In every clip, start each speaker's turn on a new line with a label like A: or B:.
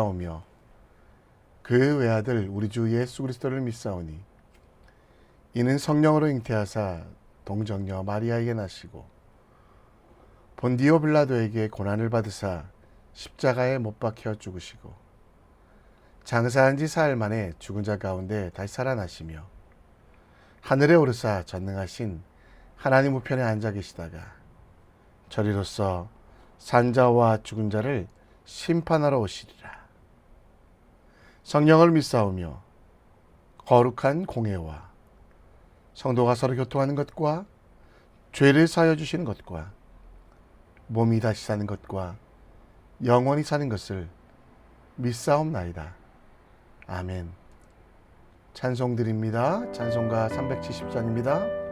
A: 오며 그 외아들 우리 주 예수 그리스도를 믿사오니 이는 성령으로 잉태하사 동정녀 마리아에게 나시고 본디오 빌라도에게 고난을 받으사 십자가에 못 박혀 죽으시고 장사한 지 사흘 만에 죽은 자 가운데 다시 살아나시며 하늘에 오르사 전능하신 하나님 우편에 앉아 계시다가 저리로서 산자와 죽은 자를 심판하러 오시리라. 성령을 믿사오며 거룩한 공회와 성도가 서로 교통하는 것과 죄를 사하여 주시는 것과 몸이 다시 사는 것과 영원히 사는 것을 믿사옵나이다. 아멘. 찬송드립니다. 찬송가 370장입니다.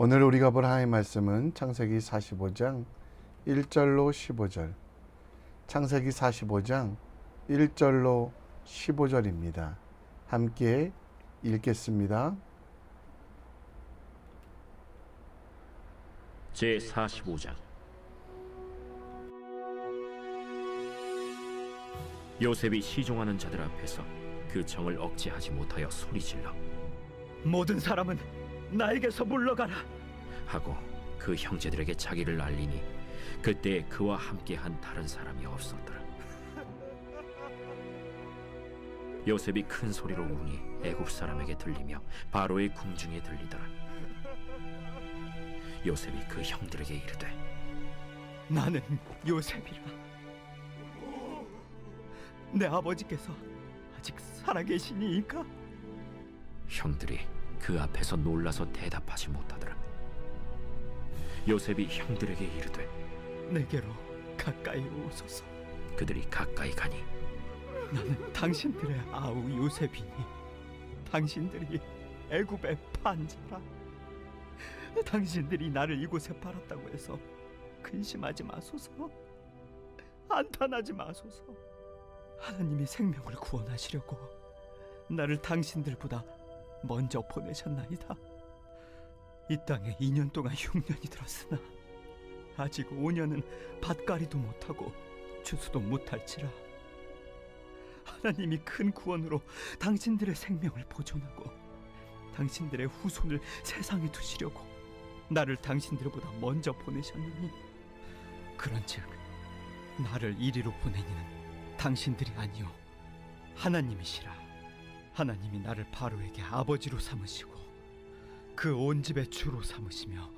A: 오늘 우리가 볼 하나님의 말씀은 창세기 45장 1절로 15절, 창세기 45장 1절로 15절입니다. 함께 읽겠습니다.
B: 제45장. 요셉이 시종하는 자들 앞에서 그 정을 억제하지 못하여 소리질러
C: 모든 사람은 나에게서 물러가라
B: 하고 그 형제들에게 자기를 알리니 그때 그와 함께한 다른 사람이 없었더라. 요셉이 큰 소리로 우니 애굽 사람에게 들리며 바로의 궁중에 들리더라. 요셉이 그 형들에게 이르되
C: 나는 요셉이라. 내 아버지께서 아직 살아계시니이까?
B: 형들이 그 앞에서 놀라서 대답하지 못하더라. 요셉이 형들에게 이르되
C: 내게로 가까이 오소서.
B: 그들이 가까이 가니
C: 나는 당신들의 아우 요셉이니 당신들이 애굽의 판자라. 당신들이 나를 이곳에 팔았다고 해서 근심하지 마소서. 한탄하지 마소서. 하나님이 생명을 구원하시려고 나를 당신들보다 먼저 보내셨나이다. 이 땅에 2년 동안 흉년이 들었으나 아직 5년은 밭갈이도 못하고 추수도 못할지라. 하나님이 큰 구원으로 당신들의 생명을 보존하고 당신들의 후손을 세상에 두시려고 나를 당신들보다 먼저 보내셨느니, 그런즉 나를 이리로 보내니는 당신들이 아니요 하나님이시라. 하나님이 나를 바로에게 아버지로 삼으시고 그 온 집의 주로 삼으시며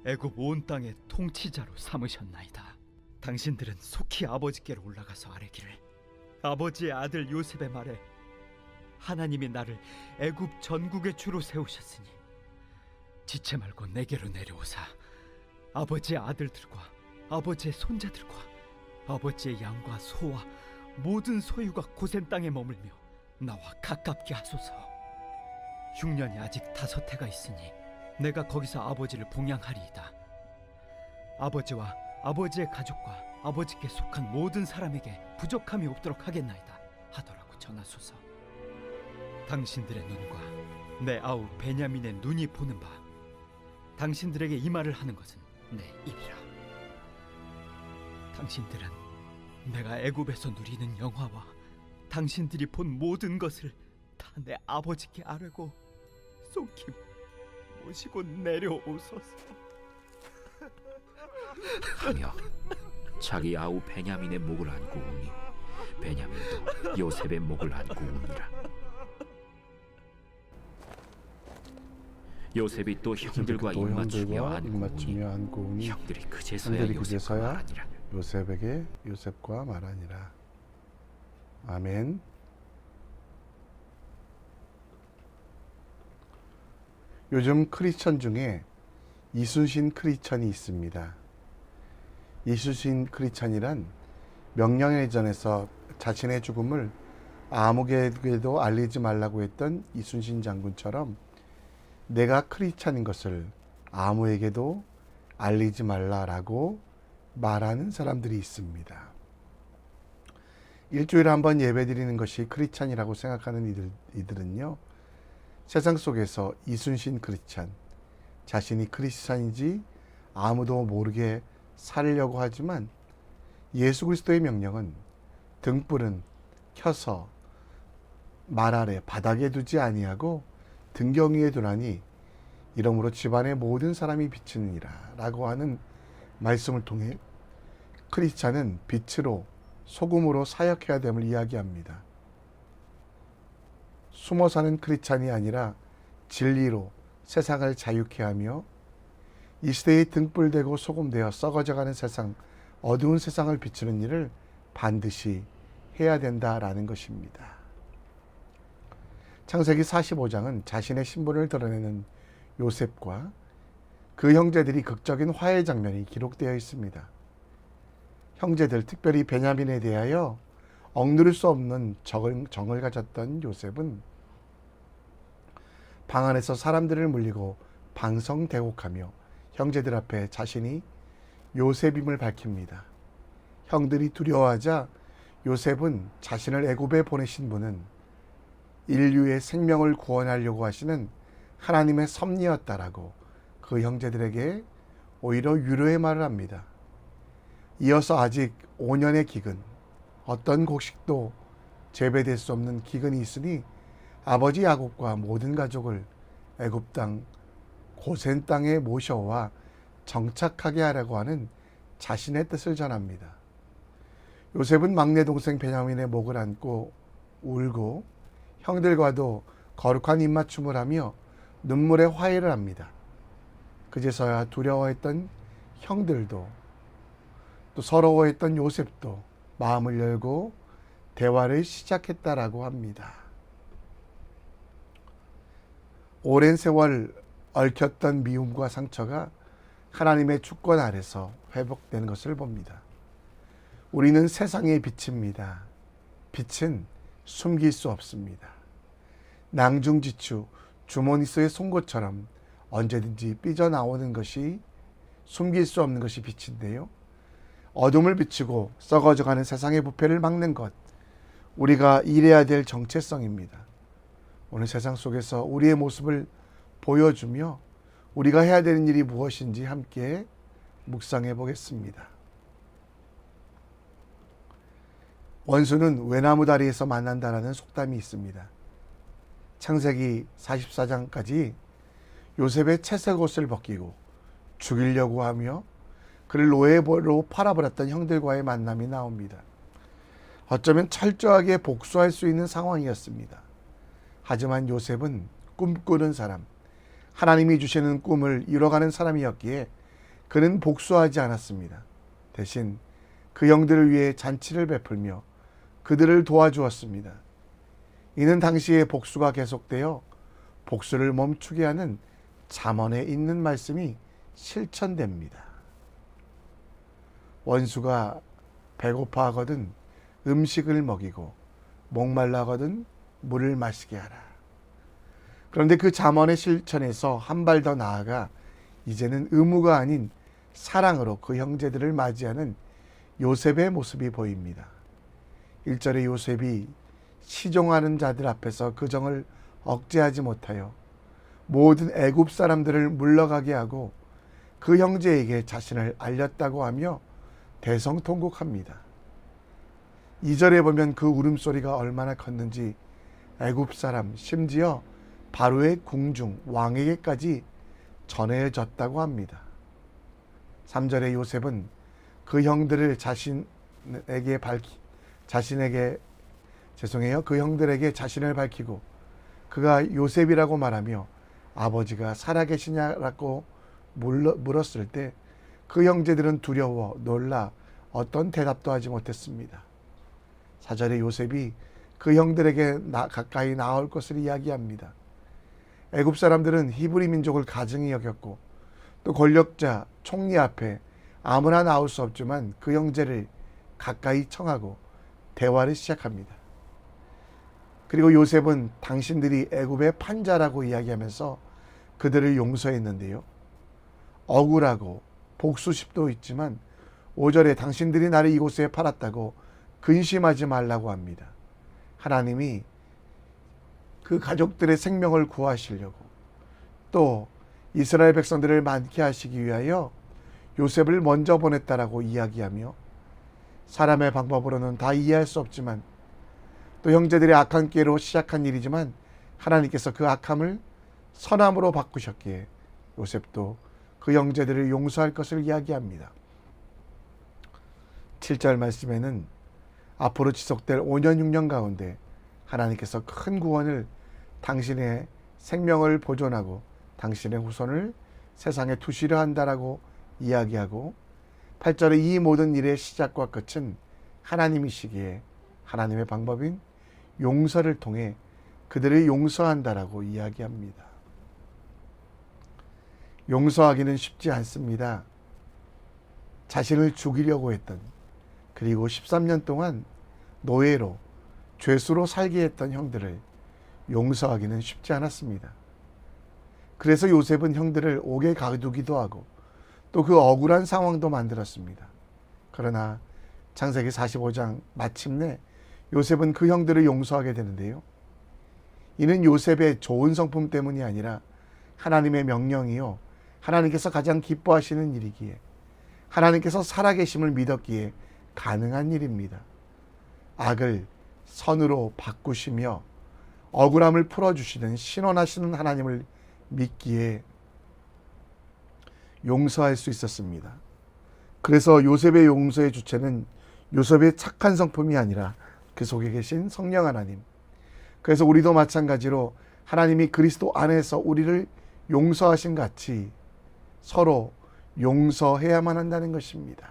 C: 애굽 온 땅의 통치자로 삼으셨나이다. 당신들은 속히 아버지께로 올라가서 아뢰기를, 아버지의 아들 요셉의 말에 하나님이 나를 애굽 전국의 주로 세우셨으니 지체 말고 내게로 내려오사 아버지의 아들들과 아버지의 손자들과 아버지의 양과 소와 모든 소유가 고센 땅에 머물며 나와 가깝게 하소서. 흉년이 아직 5해가 있으니 내가 거기서 아버지를 봉양하리이다. 아버지와 아버지의 가족과 아버지께 속한 모든 사람에게 부족함이 없도록 하겠나이다 하더라고 전하소서. 당신들의 눈과 내 아우 베냐민의 눈이 보는 바 당신들에게 이 말을 하는 것은 내 입이라. 당신들은 내가 애굽에서 누리는 영화와 당신들이 본 모든 것을 다 내 아버지께 아뢰고 속히 모시고 내려오소서
B: 하며 자기 아우 베냐민의 목을 안고 우니 베냐민도 요셉의 목을 안고 우니라. 요셉이 또 형들과
A: 또
B: 입맞추며
A: 입맞추며
B: 안고
A: 안고
B: 우니
A: 오니
B: 형들이 그제서야
A: 형들이
B: 요셉과
A: 그제서야
B: 말하니라.
A: 요셉에게 요셉과 말하니라. 아멘. 요즘 크리스천 중에 이순신 크리스천이 있습니다. 이순신 크리스천이란 명령해전에서 자신의 죽음을 아무에게도 알리지 말라고 했던 이순신 장군처럼 내가 크리스천인 것을 아무에게도 알리지 말라라고 말하는 사람들이 있습니다. 일주일에 한 번 예배드리는 것이 크리스천이라고 생각하는 이들은요, 세상 속에서 이순신 크리스천, 자신이 크리스천인지 아무도 모르게 살려고 하지만 예수 그리스도의 명령은 등불은 켜서 말 아래 바닥에 두지 아니하고 등경 위에 두나니 이러므로 집안의 모든 사람이 비치느니라 라고 하는 말씀을 통해 크리스찬은 빛으로 소금으로 사역해야 됨을 이야기합니다. 숨어 사는 크리스찬이 아니라 진리로 세상을 자유케 하며 이 시대의 등불되고 소금되어 썩어져가는 세상, 어두운 세상을 비추는 일을 반드시 해야 된다라는 것입니다. 창세기 45장은 자신의 신분을 드러내는 요셉과 그 형제들이 극적인 화해 장면이 기록되어 있습니다. 형제들, 특별히 베냐민에 대하여 억누를 수 없는 정을 가졌던 요셉은 방 안에서 사람들을 물리고 방성대곡하며 형제들 앞에 자신이 요셉임을 밝힙니다. 형들이 두려워하자 요셉은 자신을 애굽에 보내신 분은 인류의 생명을 구원하려고 하시는 하나님의 섭리였다라고 그 형제들에게 오히려 위로의 말을 합니다. 이어서 아직 5년의 기근, 어떤 곡식도 재배될 수 없는 기근이 있으니 아버지 야곱과 모든 가족을 애굽 땅 고센 땅에 모셔와 정착하게 하려고 하는 자신의 뜻을 전합니다. 요셉은 막내 동생 베냐민의 목을 안고 울고 형들과도 거룩한 입맞춤을 하며 눈물의 화해를 합니다. 그제서야 두려워했던 형들도 또 서러워했던 요셉도 마음을 열고 대화를 시작했다라고 합니다. 오랜 세월 얽혔던 미움과 상처가 하나님의 주권 아래서 회복되는 것을 봅니다. 우리는 세상의 빛입니다. 빛은 숨길 수 없습니다. 낭중지추, 주머니소의 송곳처럼 언제든지 삐져나오는 것이 숨길 수 없는 것이 빛인데요. 어둠을 비추고 썩어져가는 세상의 부패를 막는 것, 우리가 일해야 될 정체성입니다. 오늘 세상 속에서 우리의 모습을 보여주며 우리가 해야 되는 일이 무엇인지 함께 묵상해 보겠습니다. 원수는 외나무 다리에서 만난다라는 속담이 있습니다. 창세기 44장까지 요셉의 채색 옷을 벗기고 죽이려고 하며 그를 노예로 팔아버렸던 형들과의 만남이 나옵니다. 어쩌면 철저하게 복수할 수 있는 상황이었습니다. 하지만 요셉은 꿈꾸는 사람, 하나님이 주시는 꿈을 이뤄가는 사람이었기에 그는 복수하지 않았습니다. 대신 그 형들을 위해 잔치를 베풀며 그들을 도와주었습니다. 이는 당시의 복수가 계속되어 복수를 멈추게 하는 잠언에 있는 말씀이 실천됩니다. 원수가 배고파하거든 음식을 먹이고 목말라하거든 물을 마시게 하라. 그런데 그 잠언의 실천에서 한 발 더 나아가 이제는 의무가 아닌 사랑으로 그 형제들을 맞이하는 요셉의 모습이 보입니다. 1절에 요셉이 시종하는 자들 앞에서 그 정을 억제하지 못하여 모든 애굽 사람들을 물러가게 하고 그 형제에게 자신을 알렸다고 하며 대성통곡합니다. 2절에 보면 그 울음소리가 얼마나 컸는지 애굽 사람, 심지어 바로의 궁중, 왕에게까지 전해졌다고 합니다. 3절에 요셉은 그 형들을 그 형들에게 자신을 밝히고 그가 요셉이라고 말하며 아버지가 살아계시냐라고 물었을 때 그 형제들은 두려워 놀라 어떤 대답도 하지 못했습니다. 4절에 요셉이 그 형들에게 가까이 나올 것을 이야기합니다. 애굽 사람들은 히브리 민족을 가증히 여겼고 또 권력자, 총리 앞에 아무나 나올 수 없지만 그 형제를 가까이 청하고 대화를 시작합니다. 그리고 요셉은 당신들이 애굽의 판자라고 이야기하면서 그들을 용서했는데요. 억울하고 복수심도 있지만 5절에 당신들이 나를 이곳에 팔았다고 근심하지 말라고 합니다. 하나님이 그 가족들의 생명을 구하시려고 또 이스라엘 백성들을 많게 하시기 위하여 요셉을 먼저 보냈다라고 이야기하며 사람의 방법으로는 다 이해할 수 없지만 또 형제들의 악한 꾀로 시작한 일이지만 하나님께서 그 악함을 선함으로 바꾸셨기에 요셉도 그 형제들을 용서할 것을 이야기합니다. 7절 말씀에는 앞으로 지속될 5년 6년 가운데 하나님께서 큰 구원을 당신의 생명을 보존하고 당신의 후손을 세상에 두시려 한다라고 이야기하고 8절에 이 모든 일의 시작과 끝은 하나님이시기에 하나님의 방법인 용서를 통해 그들을 용서한다라고 이야기합니다. 용서하기는 쉽지 않습니다. 자신을 죽이려고 했던 그리고 13년 동안 노예로 죄수로 살게 했던 형들을 용서하기는 쉽지 않았습니다. 그래서 요셉은 형들을 옥에 가두기도 하고 또 그 억울한 상황도 만들었습니다. 그러나 창세기 45장 마침내 요셉은 그 형들을 용서하게 되는데요. 이는 요셉의 좋은 성품 때문이 아니라 하나님의 명령이요 하나님께서 가장 기뻐하시는 일이기에 하나님께서 살아계심을 믿었기에 가능한 일입니다. 악을 선으로 바꾸시며 억울함을 풀어주시는 신원하시는 하나님을 믿기에 용서할 수 있었습니다. 그래서 요셉의 용서의 주체는 요셉의 착한 성품이 아니라 그 속에 계신 성령 하나님, 그래서 우리도 마찬가지로 하나님이 그리스도 안에서 우리를 용서하신 같이 서로 용서해야만 한다는 것입니다.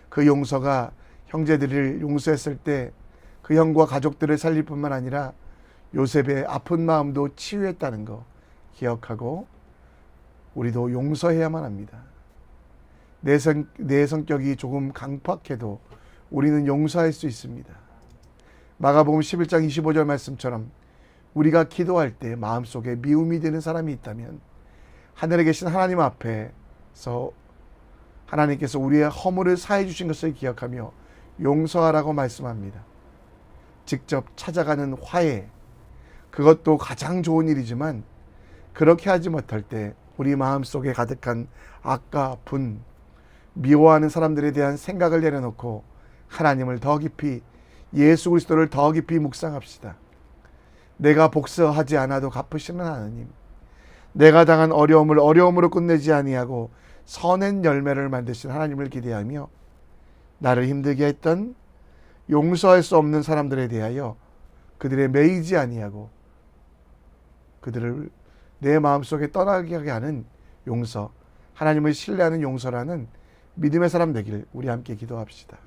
A: 그 용서가 형제들을 용서했을 때 그 형과 가족들을 살릴 뿐만 아니라 요셉의 아픈 마음도 치유했다는 거 기억하고 우리도 용서해야만 합니다. 내 성격이 조금 강팍해도 우리는 용서할 수 있습니다. 마가복음 11장 25절 말씀처럼 우리가 기도할 때 마음속에 미움이 되는 사람이 있다면 하늘에 계신 하나님 앞에서 하나님께서 우리의 허물을 사해 주신 것을 기억하며 용서하라고 말씀합니다. 직접 찾아가는 화해, 그것도 가장 좋은 일이지만 그렇게 하지 못할 때 우리 마음속에 가득한 악과 분, 미워하는 사람들에 대한 생각을 내려놓고 하나님을 더 깊이, 예수 그리스도를 더 깊이 묵상합시다. 내가 복수하지 않아도 갚으시는 하나님, 내가 당한 어려움을 어려움으로 끝내지 아니하고 선한 열매를 만드신 하나님을 기대하며 나를 힘들게 했던 용서할 수 없는 사람들에 대하여 그들의 매이지 아니하고 그들을 내 마음속에 떠나게 하는 용서, 하나님을 신뢰하는 용서라는 믿음의 사람 되기를 우리 함께 기도합시다.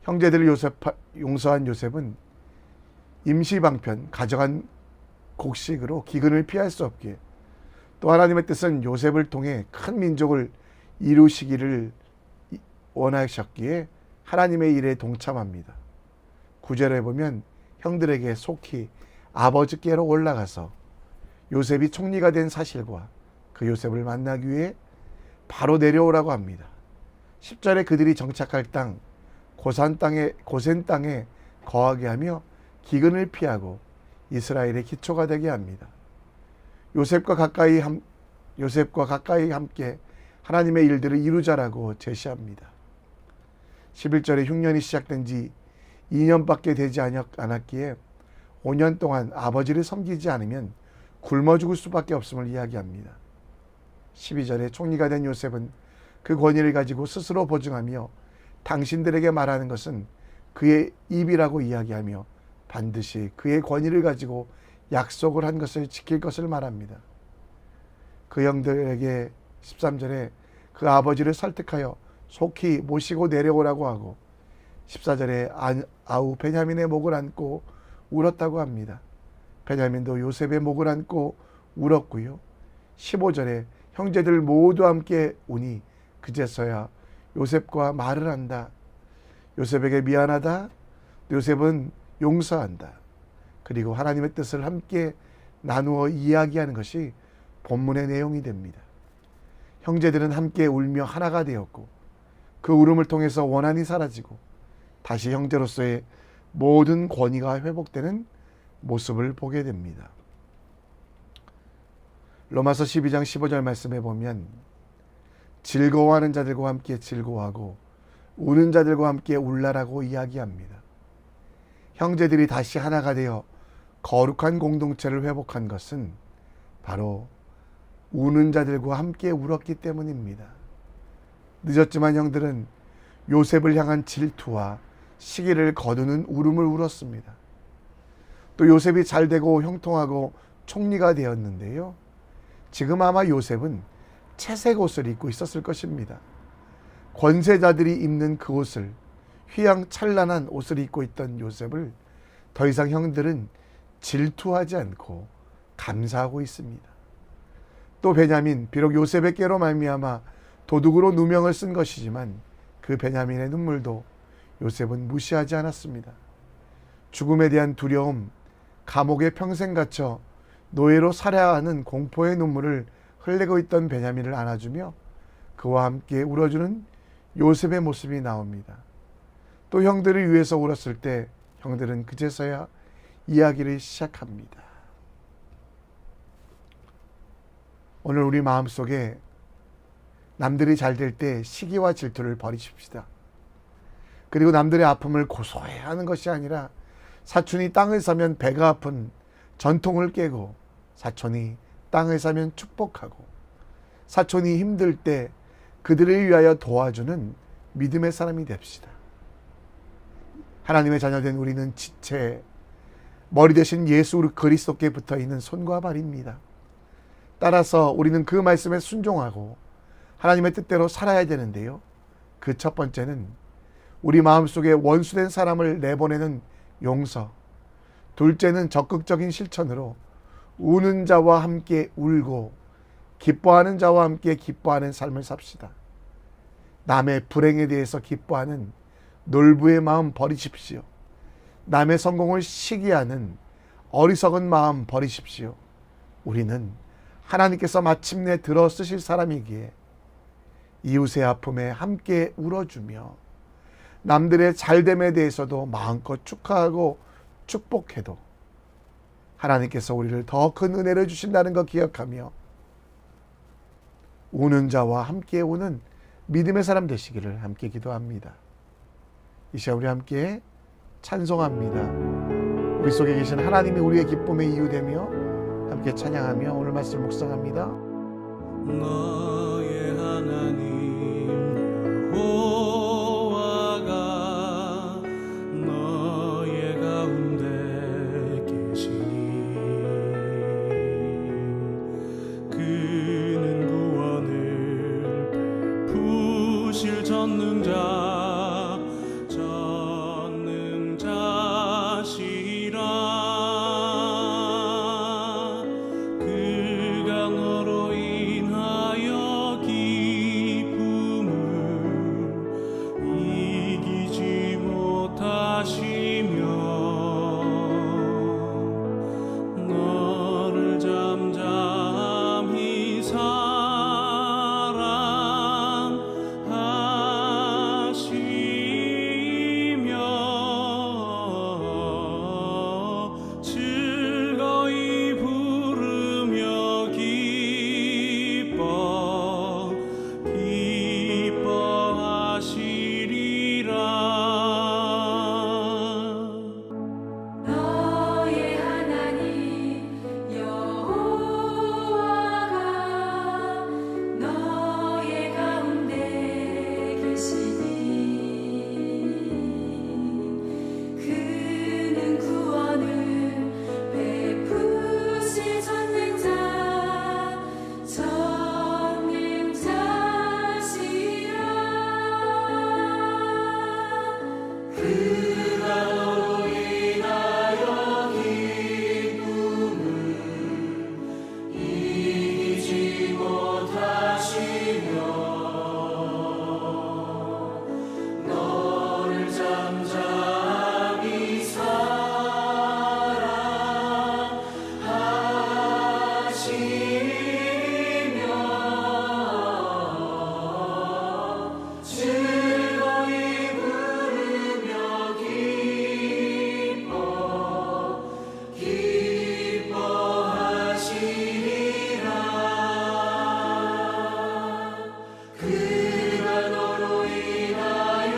A: 형제들을 용서한 요셉은 임시방편, 가져간 곡식으로 기근을 피할 수 없기에 또 하나님의 뜻은 요셉을 통해 큰 민족을 이루시기를 원하셨기에 하나님의 일에 동참합니다. 9절에 보면 형들에게 속히 아버지께로 올라가서 요셉이 총리가 된 사실과 그 요셉을 만나기 위해 바로 내려오라고 합니다. 10절에 그들이 정착할 땅, 고센 땅에 거하게 하며 기근을 피하고 이스라엘의 기초가 되게 합니다. 요셉과 가까이 함께 하나님의 일들을 이루자라고 제시합니다. 11절에 흉년이 시작된 지 2년밖에 되지 않았기에 5년 동안 아버지를 섬기지 않으면 굶어 죽을 수밖에 없음을 이야기합니다. 12절에 총리가 된 요셉은 그 권위를 가지고 스스로 보증하며 당신들에게 말하는 것은 그의 입이라고 이야기하며 반드시 그의 권위를 가지고 약속을 한 것을 지킬 것을 말합니다. 그 형들에게 13절에 그 아버지를 설득하여 속히 모시고 내려오라고 하고 14절에 아우 베냐민의 목을 안고 울었다고 합니다. 베냐민도 요셉의 목을 안고 울었고요. 15절에 형제들 모두 함께 우니 그제서야 요셉과 말을 한다. 요셉에게 미안하다. 요셉은 용서한다. 그리고 하나님의 뜻을 함께 나누어 이야기하는 것이 본문의 내용이 됩니다. 형제들은 함께 울며 하나가 되었고 그 울음을 통해서 원한이 사라지고 다시 형제로서의 모든 권위가 회복되는 모습을 보게 됩니다. 로마서 12장 15절 말씀에 보면 즐거워하는 자들과 함께 즐거워하고 우는 자들과 함께 울라라고 이야기합니다. 형제들이 다시 하나가 되어 거룩한 공동체를 회복한 것은 바로 우는 자들과 함께 울었기 때문입니다. 늦었지만 형들은 요셉을 향한 질투와 시기를 거두는 울음을 울었습니다. 또 요셉이 잘되고 형통하고 총리가 되었는데요. 지금 아마 요셉은 채색 옷을 입고 있었을 것입니다. 권세자들이 입는 그 옷을, 휘황찬란한 옷을 입고 있던 요셉을 더 이상 형들은 질투하지 않고 감사하고 있습니다. 또 베냐민, 비록 요셉의 깨로 말미암아 도둑으로 누명을 쓴 것이지만 그 베냐민의 눈물도 요셉은 무시하지 않았습니다. 죽음에 대한 두려움, 감옥에 평생 갇혀 노예로 살아야 하는 공포의 눈물을 흘리고 있던 베냐민을 안아주며 그와 함께 울어주는 요셉의 모습이 나옵니다. 또 형들을 위해서 울었을 때 형들은 그제서야 이야기를 시작합니다. 오늘 우리 마음속에 남들이 잘 될 때 시기와 질투를 버리십시다. 그리고 남들의 아픔을 고소해야 하는 것이 아니라 사촌이 땅을 사면 배가 아픈 전통을 깨고 사촌이 땅을 사면 축복하고 사촌이 힘들 때 그들을 위하여 도와주는 믿음의 사람이 됩시다. 하나님의 자녀된 우리는 지체, 머리 대신 예수 그리스도께 붙어있는 손과 발입니다. 따라서 우리는 그 말씀에 순종하고 하나님의 뜻대로 살아야 되는데요. 그 첫 번째는 우리 마음속에 원수된 사람을 내보내는 용서, 둘째는 적극적인 실천으로 우는 자와 함께 울고 기뻐하는 자와 함께 기뻐하는 삶을 삽시다. 남의 불행에 대해서 기뻐하는 놀부의 마음 버리십시오. 남의 성공을 시기하는 어리석은 마음 버리십시오. 우리는 하나님께서 마침내 들어 쓰실 사람이기에 이웃의 아픔에 함께 울어주며 남들의 잘됨에 대해서도 마음껏 축하하고 축복해도 하나님께서 우리를 더 큰 은혜를 주신다는 것 기억하며 우는 자와 함께 우는 믿음의 사람 되시기를 함께 기도합니다. 이 시간 우리 함께 찬송합니다. 우리 속에 계신 하나님이 우리의 기쁨의 이유 되며 함께 찬양하며 오늘 말씀을 묵상합니다.
D: 너의 하나님 여호와가 너의 가운데 계시니 그는 구원을 베푸실 전능자시라. 그가 너로 인하여 기쁨을 이기지 못하시며 너를 잠잠히 사랑하시며 즐거이 부르며 기뻐하시리라.
E: 너의 하나님 여호와가 너의 가운데 계시니 그는 구원을 베푸실 전능자시라. 그가 너로 인하여 기쁨을 이기지 못하시며 너를 잠잠히 사랑하시며 즐거이 부르며 기뻐하시리라. 그가 너로 인하여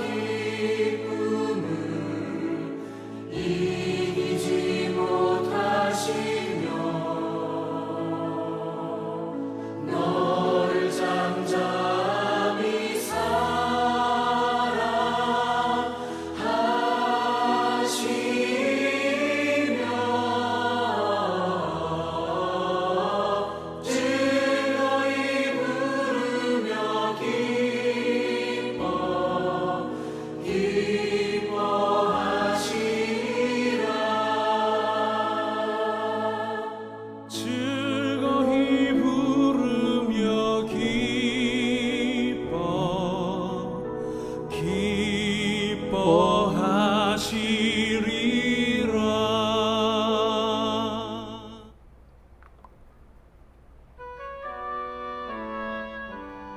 E: 기쁨을 이기지 못하시며 너를 잠잠히 사랑하시며 즐거이 부르며 기뻐하시리라. 즐거이 부르며 기뻐하시리라.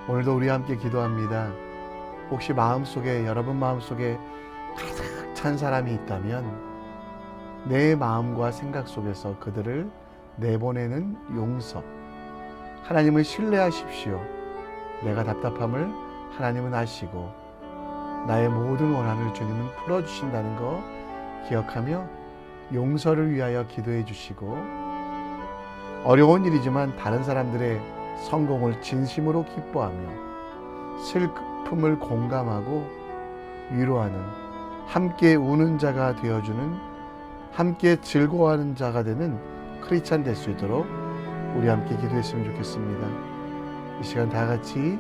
A: 오늘도 우리 함께 기도합니다. 혹시 마음속에 여러분 마음속에 가득 찬 사람이 있다면 내 마음과 생각 속에서 그들을 내보내는 용서. 하나님을 신뢰하십시오. 내가 답답함을 하나님은 아시고 나의 모든 원한을 주님은 풀어주신다는 거 기억하며 용서를 위하여 기도해 주시고 어려운 일이지만 다른 사람들의 성공을 진심으로 기뻐하며 슬픔을 공감하고 위로하는 함께 우는 자가 되어주는, 함께 즐거워하는 자가 되는 크리스찬 될 수 있도록 우리 함께 기도했으면 좋겠습니다. 이 시간 다 같이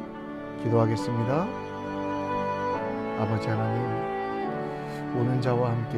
A: 기도하겠습니다. 아버지 하나님, 우는 자와 함께